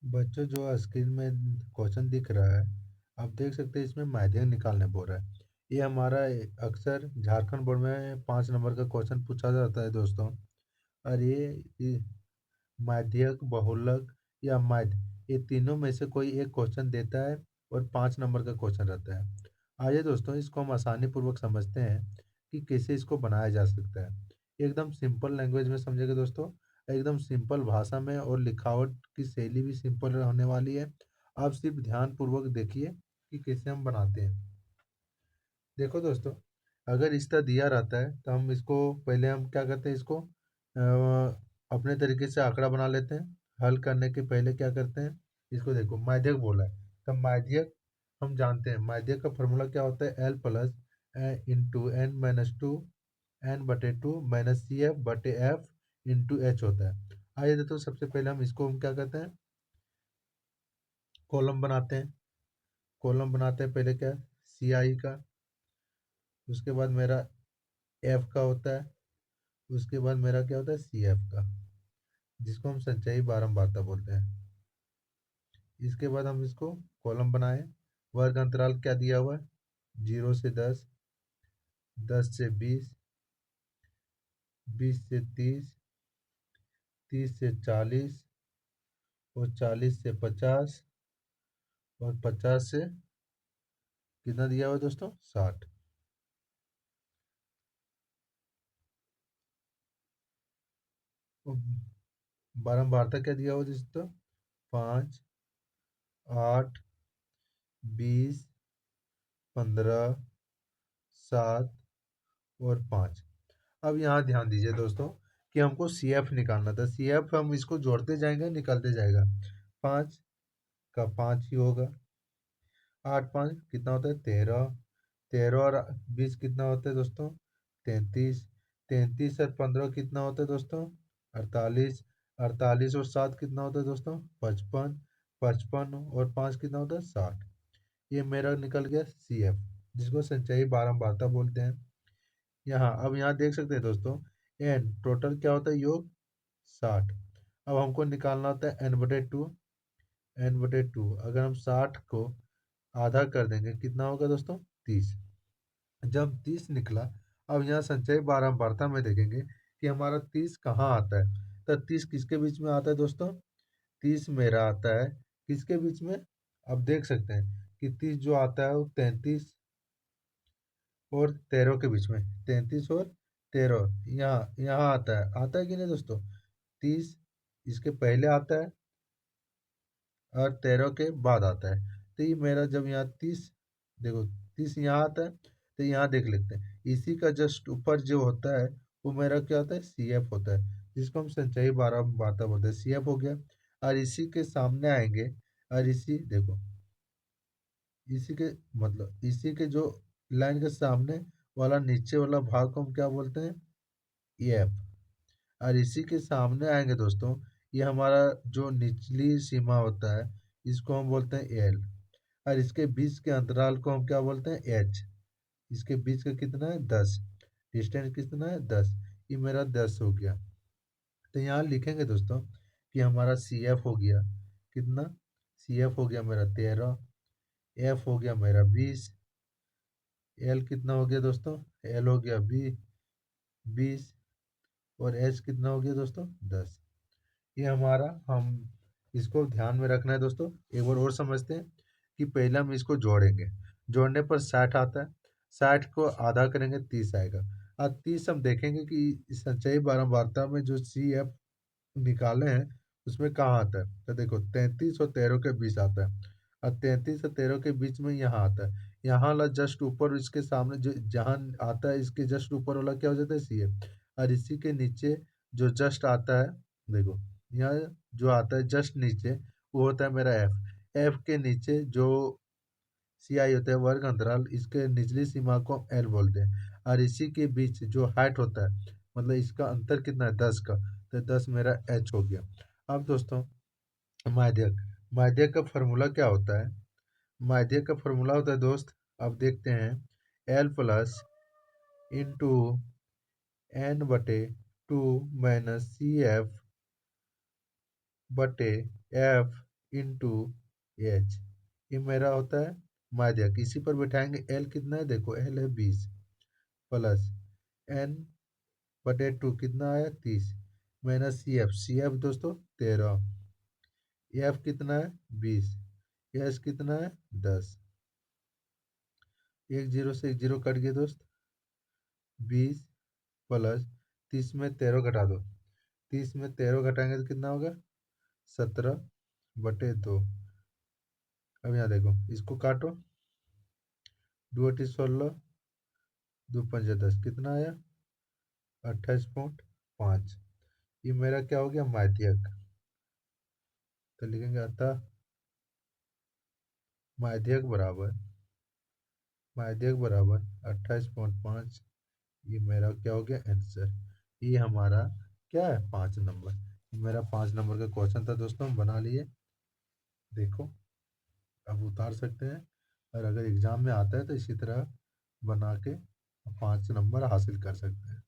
बच्चों जो स्क्रीन में क्वेश्चन दिख रहा है, आप देख सकते हैं इसमें माध्यक निकालने बोल रहा है। ये हमारा अक्सर झारखंड बोर्ड में 5 नंबर का क्वेश्चन पूछा जाता है दोस्तों। और ये माध्यक, बहुलक या माध्य, ये तीनों में से कोई एक क्वेश्चन देता है और 5 नंबर का क्वेश्चन रहता है। आइए दोस्तों, इसको हम आसानी पूर्वक समझते हैं कि कैसे इसको बनाया जा सकता है। एकदम सिंपल लैंग्वेज में समझेंगे दोस्तों, एकदम सिंपल भाषा में, और लिखावट की शैली भी सिंपल होने वाली है। आप सिर्फ ध्यान पूर्वक देखिए कि कैसे हम बनाते हैं। देखो दोस्तों, अगर इस तरह दिया रहता है तो हम इसको पहले हम क्या करते हैं, इसको अपने तरीके से आंकड़ा बना लेते हैं। हल करने के पहले क्या करते हैं, इसको देखो माध्यक बोला है, तो माध्यक हम जानते हैं, माध्यक का फॉर्मूला क्या होता है, L plus into N minus two N बटे टू माइनस सी एफ बटे एफ इंटू एच होता है। आइए दोस्तों, सबसे पहले हम इसको हम क्या करते हैं, कॉलम बनाते हैं। कॉलम बनाते हैं पहले क्या, सी आई का, उसके बाद मेरा एफ का होता है, उसके बाद मेरा क्या होता है, सी एफ का, जिसको हम संचयी बारंबारता बोलते हैं। इसके बाद हम इसको कॉलम बनाए। वर्ग अंतराल क्या दिया हुआ है, 0 से 10, 10 से 20, 20 से 30, 30 से 40, और 40 से 50, और 50 से कितना दिया हुआ है दोस्तों, 60। बारंबारता क्या दिया हुआ है दोस्तों, 5, 8, 20, 15, 7 और 5। अब यहाँ ध्यान दीजिए दोस्तों कि हमको सी एफ निकालना था। सी एफ हम इसको जोड़ते जाएंगे, निकलते जाएगा। 5 का 5 ही होगा। 8 5 कितना होता है, 13। 13 और 20 कितना होता है दोस्तों, 33। 33 और 15 कितना होता है दोस्तों, 48। 48 और 7 कितना होता है दोस्तों, 55। 55 और 5 कितना होता है, 60। ये मेरा निकल गया सी एफ, जिसको संचयी बारंबारता बोलते हैं। अब यहाँ देख सकते हैं दोस्तों, एन टोटल क्या होता है, योग 60। अब हमको निकालना होता है एन बटे टू। एन बटे टू अगर हम 60 को आधा कर देंगे कितना होगा दोस्तों, 30। जब 30 निकला, अब यहाँ संचय बारंबारता में देखेंगे कि हमारा 30 कहाँ आता है। तो 30 किसके बीच में आता है दोस्तों, 30 मेरा आता है किसके बीच में, अब देख सकते हैं कि 30 जो आता है वो 33 और 13 के बीच में, 33 और 13 यहाँ यहाँ आता है कि नहीं दोस्तों। 30 इसके पहले आता है और 13 के बाद आता है। तो ये मेरा जब यहाँ 30, देखो 30 यहाँ आता है, तो यहाँ देख लेते हैं इसी का जस्ट ऊपर जो होता है वो मेरा क्या होता है, सी एफ होता है, जिसको हम संचयी बारंबारता बोलते हैं। सी एफ हो गया। और इसी के सामने आएंगे, और इसी देखो, इसी के मतलब इसी के जो लाइन के सामने वाला नीचे वाला भाग को हम क्या बोलते हैं, एफ। और इसी के सामने आएंगे दोस्तों, ये हमारा जो निचली सीमा होता है, इसको हम बोलते हैं एल। और इसके बीच के अंतराल को हम क्या बोलते हैं, एच। इसके बीच का कितना है, 10। डिस्टेंस कितना है, 10। ये मेरा 10 हो गया। तो यहाँ लिखेंगे दोस्तों कि हमारा सी एफ हो गया कितना, सी एफ हो गया मेरा 13, एफ हो गया मेरा 20, एल कितना हो गया दोस्तों, एल हो गया 20, और एच कितना हो गया दोस्तों, 10। ये हमारा, हम इसको ध्यान में रखना है दोस्तों। एक बार और समझते हैं कि पहले हम इसको जोड़ेंगे, जोड़ने पर 60 आता है, 60 को आधा करेंगे 30 आएगा। और 30 हम देखेंगे कि इस संचयी बारंबारता में जो सी एफ निकाले हैं उसमें कहाँ आता है। तो देखो 33 और 13 के बीच आता है, और 33 और 13 के बीच में यहाँ आता है। यहाँ वाला जस्ट ऊपर, इसके सामने जो जहाँ आता है इसके जस्ट ऊपर वाला क्या हो जाता है, सी एफ। और इसी के नीचे जो जस्ट आता है, देखो यहाँ जो आता है जस्ट नीचे, वो होता है मेरा एफ। एफ के नीचे जो सी आई होता है, वर्ग अंतराल, इसके निचली सीमा को हम एल बोलते हैं। और इसी के बीच जो हाइट होता है, मतलब इसका अंतर कितना है, 10 का, तो 10 मेरा एच हो गया। अब दोस्तों, माध्यक, माध्यक का फार्मूला क्या होता है, माध्यक का फार्मूला होता है दोस्त, अब देखते हैं, एल प्लस इंटू एन बटे टू माइनस सी एफ बटे एफ इंटू एच, ये मेरा होता है माध्यक। इसी पर बैठाएंगे, एल कितना है देखो, एल है 20 प्लस एन बटे 2 कितना आया 30 minus C F, C F दोस्तों 13, एफ कितना है 20, एस कितना है 10। एक जीरो से एक जीरो कट गया दोस्त, 20 प्लस 30 में 13 घटा दो, 30 में 13 घटाएंगे तो कितना होगा 17 बटे 2। अब यहाँ देखो, इसको काटो, 2 × 16, 2 × 5 = 10, कितना आया 28.5। ये मेरा क्या हो गया माध्यक। तो लिखेंगे अतः माध्यक बराबर 28.5। ये मेरा क्या हो गया आंसर। ये हमारा क्या है 5 नंबर। ये मेरा 5 नंबर का क्वेश्चन था दोस्तों, हम बना लिए। देखो अब उतार सकते हैं, और अगर एग्जाम में आता है तो इसी तरह बना के 5 नंबर हासिल कर सकते हैं।